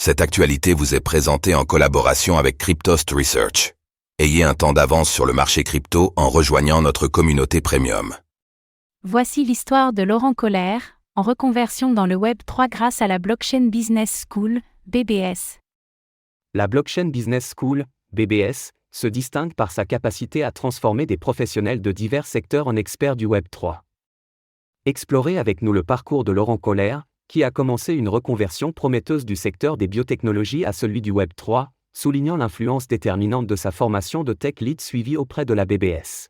Cette actualité vous est présentée en collaboration avec Cryptost Research. Ayez un temps d'avance sur le marché crypto en rejoignant notre communauté premium. Voici l'histoire de Laurent Colère, en reconversion dans le Web3 grâce à la Blockchain Business School, BBS. La Blockchain Business School, BBS, se distingue par sa capacité à transformer des professionnels de divers secteurs en experts du Web3. Explorez avec nous le parcours de Laurent Colère, qui a commencé une reconversion prometteuse du secteur des biotechnologies à celui du Web3, soulignant l'influence déterminante de sa formation de tech lead suivie auprès de la BBS.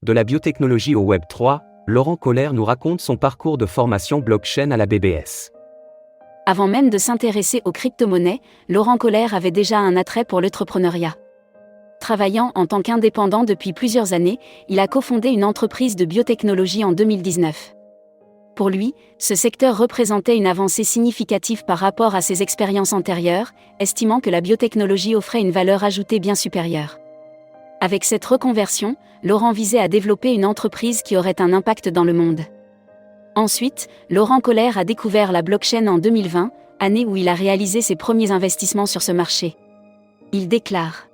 De la biotechnologie au Web3, Laurent Colère nous raconte son parcours de formation blockchain à la BBS. Avant même de s'intéresser aux crypto-monnaies, Laurent Colère avait déjà un attrait pour l'entrepreneuriat. Travaillant en tant qu'indépendant depuis plusieurs années, il a cofondé une entreprise de biotechnologie en 2019. Pour lui, ce secteur représentait une avancée significative par rapport à ses expériences antérieures, estimant que la biotechnologie offrait une valeur ajoutée bien supérieure. Avec cette reconversion, Laurent visait à développer une entreprise qui aurait un impact dans le monde. Ensuite, Laurent Colère a découvert la blockchain en 2020, année où il a réalisé ses premiers investissements sur ce marché. Il déclare :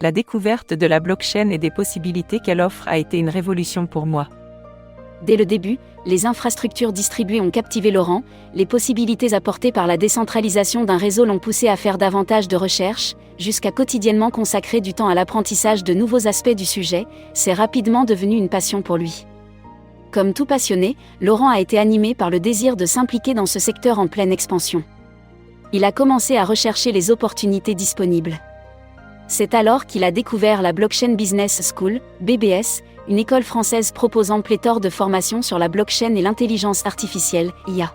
La découverte de la blockchain et des possibilités qu'elle offre a été une révolution pour moi. Dès le début, les infrastructures distribuées ont captivé Laurent, les possibilités apportées par la décentralisation d'un réseau l'ont poussé à faire davantage de recherches, jusqu'à quotidiennement consacrer du temps à l'apprentissage de nouveaux aspects du sujet. C'est rapidement devenu une passion pour lui. Comme tout passionné, Laurent a été animé par le désir de s'impliquer dans ce secteur en pleine expansion. Il a commencé à rechercher les opportunités disponibles. C'est alors qu'il a découvert la Blockchain Business School, BBS, une école française proposant pléthore de formations sur la blockchain et l'intelligence artificielle, IA.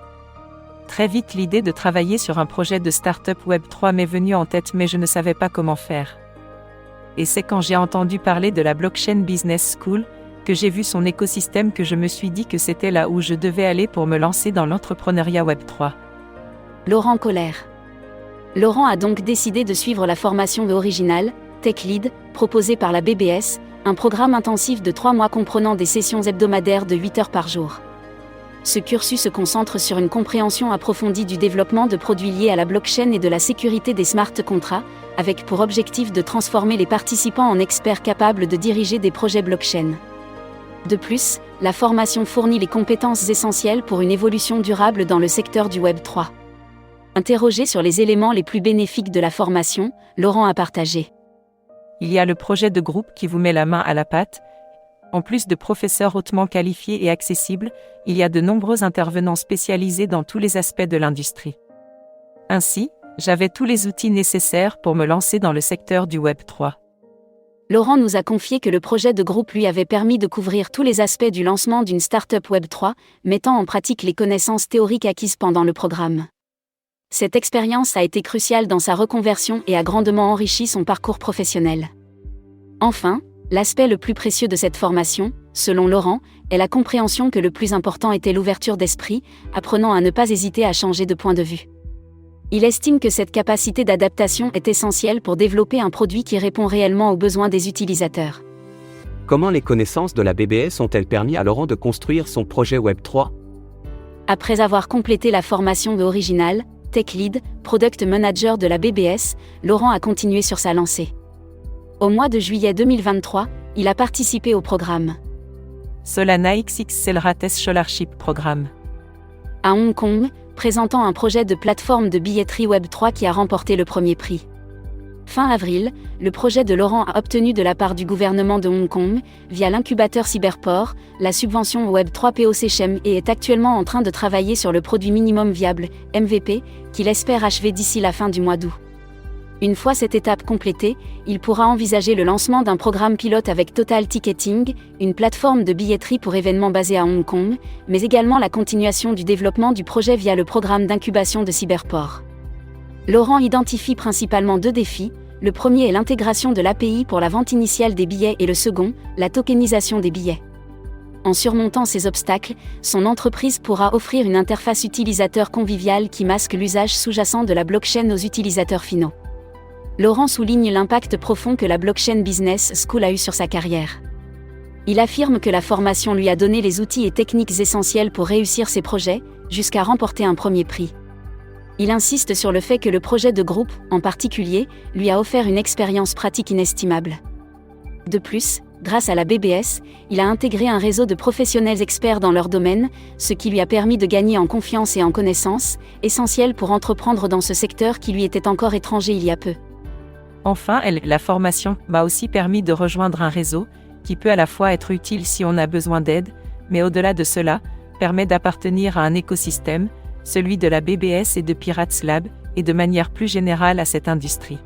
Très vite, l'idée de travailler sur un projet de start-up Web3 m'est venue en tête, mais je ne savais pas comment faire. Et c'est quand j'ai entendu parler de la Blockchain Business School, que j'ai vu son écosystème, que je me suis dit que c'était là où je devais aller pour me lancer dans l'entrepreneuriat Web3. Laurent Colère. Laurent a donc décidé de suivre la formation originale, Tech Lead, proposée par la BBS, un programme intensif de 3 mois comprenant des sessions hebdomadaires de 8 heures par jour. Ce cursus se concentre sur une compréhension approfondie du développement de produits liés à la blockchain et de la sécurité des smart contracts, avec pour objectif de transformer les participants en experts capables de diriger des projets blockchain. De plus, la formation fournit les compétences essentielles pour une évolution durable dans le secteur du Web3. Interrogé sur les éléments les plus bénéfiques de la formation, Laurent a partagé : Il y a le projet de groupe qui vous met la main à la pâte. En plus de professeurs hautement qualifiés et accessibles, il y a de nombreux intervenants spécialisés dans tous les aspects de l'industrie. Ainsi, j'avais tous les outils nécessaires pour me lancer dans le secteur du Web3. Laurent nous a confié que le projet de groupe lui avait permis de couvrir tous les aspects du lancement d'une start-up Web3, mettant en pratique les connaissances théoriques acquises pendant le programme. Cette expérience a été cruciale dans sa reconversion et a grandement enrichi son parcours professionnel. Enfin, l'aspect le plus précieux de cette formation, selon Laurent, est la compréhension que le plus important était l'ouverture d'esprit, apprenant à ne pas hésiter à changer de point de vue. Il estime que cette capacité d'adaptation est essentielle pour développer un produit qui répond réellement aux besoins des utilisateurs. Comment les connaissances de la BBS ont-elles permis à Laurent de construire son projet Web3 ? Après avoir complété la formation originale, Tech Lead, Product Manager de la BBS, Laurent a continué sur sa lancée. Au mois de juillet 2023, il a participé au programme Solana XX Accelerated Scholarship Programme à Hong Kong, présentant un projet de plateforme de billetterie Web3 qui a remporté le premier prix. Fin avril, le projet de Laurent a obtenu de la part du gouvernement de Hong Kong, via l'incubateur Cyberport, la subvention Web3 POC-CHEM et est actuellement en train de travailler sur le produit minimum viable, MVP, qu'il espère achever d'ici la fin du mois d'août. Une fois cette étape complétée, il pourra envisager le lancement d'un programme pilote avec Total Ticketing, une plateforme de billetterie pour événements basée à Hong Kong, mais également la continuation du développement du projet via le programme d'incubation de Cyberport. Laurent identifie principalement 2 défis. Le premier est l'intégration de l'API pour la vente initiale des billets et le second, la tokenisation des billets. En surmontant ces obstacles, son entreprise pourra offrir une interface utilisateur conviviale qui masque l'usage sous-jacent de la blockchain aux utilisateurs finaux. Laurent souligne l'impact profond que la Blockchain Business School a eu sur sa carrière. Il affirme que la formation lui a donné les outils et techniques essentiels pour réussir ses projets, jusqu'à remporter un premier prix. Il insiste sur le fait que le projet de groupe, en particulier, lui a offert une expérience pratique inestimable. De plus, grâce à la BBS, il a intégré un réseau de professionnels experts dans leur domaine, ce qui lui a permis de gagner en confiance et en connaissances, essentiel pour entreprendre dans ce secteur qui lui était encore étranger il y a peu. Enfin, la formation m'a aussi permis de rejoindre un réseau, qui peut à la fois être utile si on a besoin d'aide, mais au-delà de cela, permet d'appartenir à un écosystème, celui de la BBS et de Pirates Lab, et de manière plus générale à cette industrie.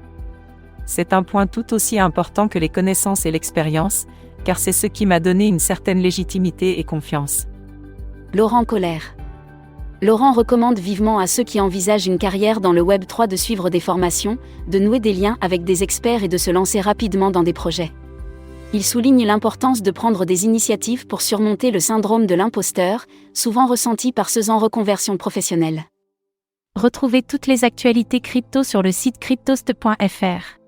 C'est un point tout aussi important que les connaissances et l'expérience, car c'est ce qui m'a donné une certaine légitimité et confiance. Laurent Colère. Laurent recommande vivement à ceux qui envisagent une carrière dans le Web3 de suivre des formations, de nouer des liens avec des experts et de se lancer rapidement dans des projets. Il souligne l'importance de prendre des initiatives pour surmonter le syndrome de l'imposteur, souvent ressenti par ceux en reconversion professionnelle. Retrouvez toutes les actualités crypto sur le site cryptost.fr.